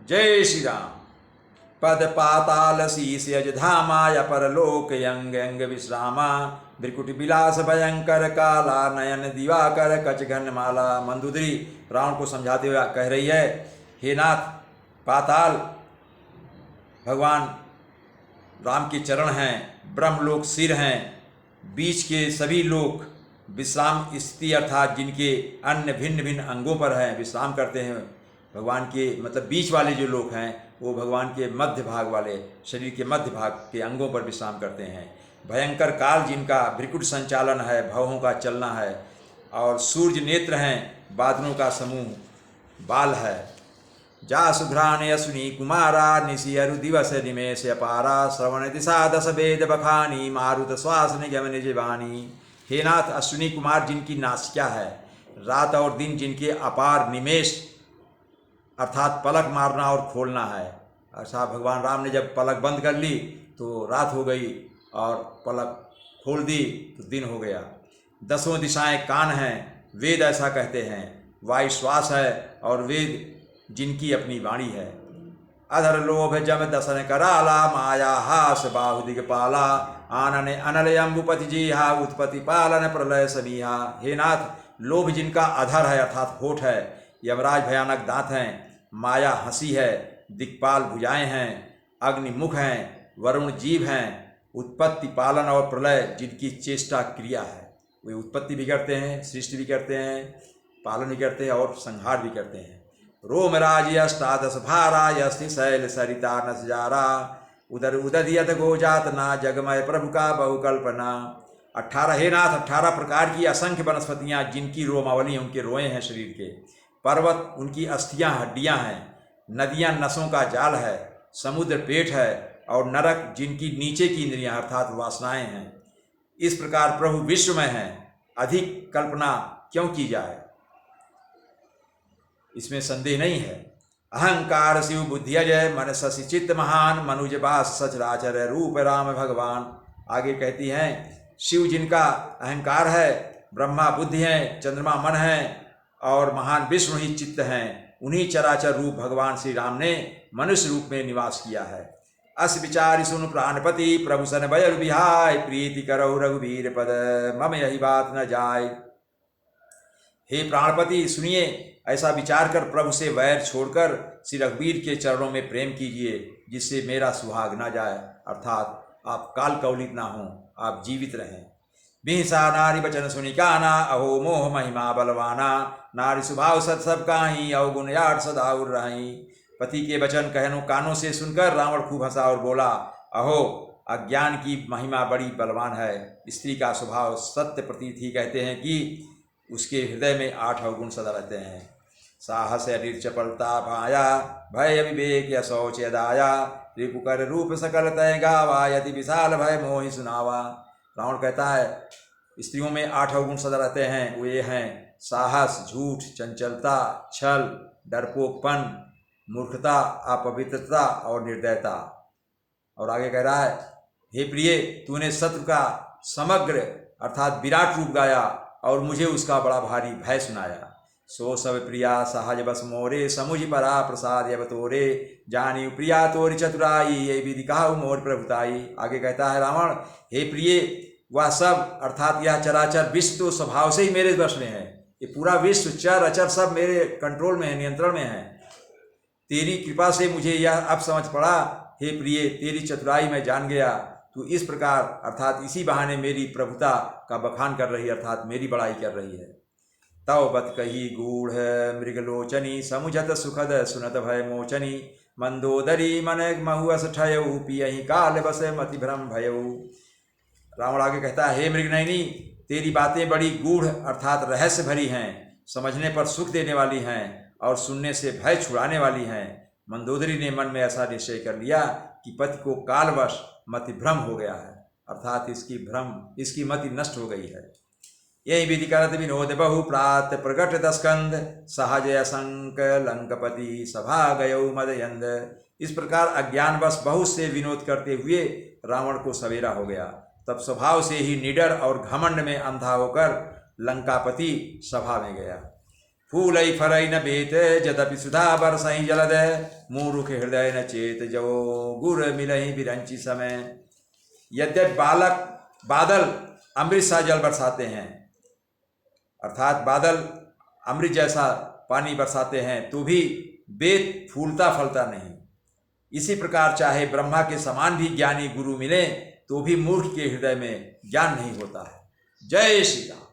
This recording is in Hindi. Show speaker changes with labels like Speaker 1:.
Speaker 1: जय श्री राम। पद पाताल शीस यज धामाय परलोक यंग अंग विश्रामा त्रिकुट विलास भयंकर काला नयन दिवाकर कच घन माला। मंदोदरी रावण को समझाते हुए कह रही है, हे नाथ, पाताल भगवान राम के चरण हैं, ब्रह्मलोक सिर हैं, बीच के सभी लोक विश्राम स्थिति अर्थात जिनके अन्य भिन्न भिन्न अंगों पर हैं विश्राम करते हैं। भगवान के मतलब बीच वाले जो लोग हैं वो भगवान के मध्य भाग वाले शरीर के मध्य भाग के अंगों पर विश्राम करते हैं। भयंकर काल जिनका भ्रिकुट संचालन है, भवों का चलना है, और सूर्य नेत्र हैं, बादलों का समूह बाल है। जा सुघ्रान यशुनी कुमारा निशि अरु दिवस निमेश अपारा श्रवण दिशा दस वेद बखानी मारुत श्वास निगम निज वाणी। हे नाथ, अश्विनी कुमार जिनकी नासिका है, रात और दिन जिनके अपार निमेश अर्थात पलक मारना और खोलना है। ऐसा भगवान राम ने जब पलक बंद कर ली तो रात हो गई और पलक खोल दी तो दिन हो गया। दसों दिशाएं कान हैं, वेद ऐसा कहते हैं। वायु श्वास है और वेद जिनकी अपनी वाणी है। अधर लोभ जम दसन कराला माया हास बाहु दिगपाला आनने अनल अम्बुपति जीहा उत्पत्ति पालन प्रलय समीहा। हे नाथ, लोभ जिनका अधर है अर्थात होठ है, यमराज भयानक दांत हैं, माया हंसी है, दिक्पाल भुजाएं हैं, अग्नि मुख हैं, वरुण जीव हैं, उत्पत्ति पालन और प्रलय जिनकी चेष्टा क्रिया है। वे उत्पत्ति भी करते हैं, सृष्टि भी करते हैं, पालन भी करते हैं और संहार भी करते हैं। रोमराज अष्टादश भारा यस्ति शैल सरिता नसजारा उदर उदधियत गोजात ना जगमय प्रभु का बहुकल्पना। 18 हे नाथ, 18 प्रकार की असंख्य वनस्पतियाँ जिनकी रोमावली उनके रोए हैं शरीर के, पर्वत उनकी अस्थियां हड्डियां हैं, नदियां नसों का जाल है, समुद्र पेट है, और नरक जिनकी नीचे की इंद्रियां अर्थात वासनाएं हैं। इस प्रकार प्रभु विश्व में हैं, अधिक कल्पना क्यों की जाए, इसमें संदेह नहीं है। अहंकार शिव बुद्धि अजय मन शशि चित्त महान मनुज बास सचराचर रूप राम भगवान। आगे कहती हैं, शिव जिनका अहंकार है, ब्रह्मा बुद्धि है, चंद्रमा मन है और महान विष्णु ही चित्त हैं, उन्हीं चराचर रूप भगवान श्री राम ने मनुष्य रूप में निवास किया है। अस विचारि सुन प्राणपति प्रभु सन भय बिहाय प्रीति करो रघुवीर पद मम यही बात न जाय। हे प्राणपति, सुनिए, ऐसा विचार कर प्रभु से वैर छोड़कर श्री रघुवीर के चरणों में प्रेम कीजिए, जिससे मेरा सुहाग न जाए अर्थात आप काल कवलित ना हो, आप जीवित रहें। बिहसा नारी बचन सुनि काना अहो मोह महिमा बलवाना नारी स्वभाव सत सब काही अवगुण यार सदा उर रही। पति के वचन कहनो कानों से सुनकर रावण खूब हंसा और बोला, अहो, अज्ञान की महिमा बड़ी बलवान है। स्त्री का स्वभाव सत्य प्रतीत ही कहते हैं कि उसके हृदय में 8 अवगुण सदा रहते हैं। साहस अधीर चपलता भाया भय विवेक यशौच यदाया रिपुकर रूप सकल तय गावा यदि विशाल भय मोहि सुनावा। रावण कहता है, स्त्रियों में 8 अवगुण सदा रहते हैं। वो ये हैं साहस, झूठ, चंचलता, छल, डरपोकपन, मूर्खता, अपवित्रता और निर्दयता। और आगे कह रहा है, हे प्रिय, तूने शत्रु का समग्र अर्थात विराट रूप गाया और मुझे उसका बड़ा भारी भय सुनाया। सो सब प्रिया सहज बस मोरे समुझ परा प्रसाद यब तोरे जानी प्रिया तोरी चतुराई ये विधि कहा मोर प्रभुताई। आगे कहता है रावण, हे प्रिय, वह सब अर्थात यह चराचर विश्व तो स्वभाव से ही मेरे वश में है। ये पूरा विश्व चर अचर सब मेरे कंट्रोल में है, नियंत्रण में है। तेरी कृपा से मुझे यह अब समझ पड़ा, हे प्रिय, तेरी चतुराई मैं जान गया। तू इस प्रकार अर्थात इसी बहाने मेरी प्रभुता का बखान कर रही है अर्थात मेरी बड़ाई कर रही है। तव बत कही गूढ़ मृगलोचनी समुझत सुखद सुनत भय मोचनी मंदोदरी मन महुअस ठयऊ पियहि काल बस मति भ्रम भयऊ। रावण आगे कहता है, हे मृगनयनी, तेरी बातें बड़ी गूढ़ अर्थात रहस्य भरी हैं, समझने पर सुख देने वाली हैं और सुनने से भय छुड़ाने वाली हैं। मंदोदरी ने मन में ऐसा निश्चय कर लिया कि पति को कालवश मति भ्रम हो गया है अर्थात इसकी मति नष्ट हो गई है। यही विधि करत विनोद बहु प्रात प्रगट दस्कंद सहज असंक लंकपति सभा गयो मदयंद। इस प्रकार अज्ञानवश बहुत से विनोद करते हुए रावण को सवेरा हो गया। तब स्वभाव से ही निडर और घमंड में अंधा होकर लंकापति सभा में गया। फूलई फरई न बेत जदपि सुधा बरसई जलद मूर्ख हृदय न चेत जो गुर मिलहि बिरंची समय। यद्यपि बादल अमृत सा जल बरसाते हैं, अर्थात बादल अमृत जैसा पानी बरसाते हैं, तो भी बेत फूलता फलता नहीं। इसी प्रकार चाहे ब्रह्मा के समान भी ज्ञानी गुरु मिले तो भी मूर्ख के हृदय में ज्ञान नहीं होता है। जय श्री राम।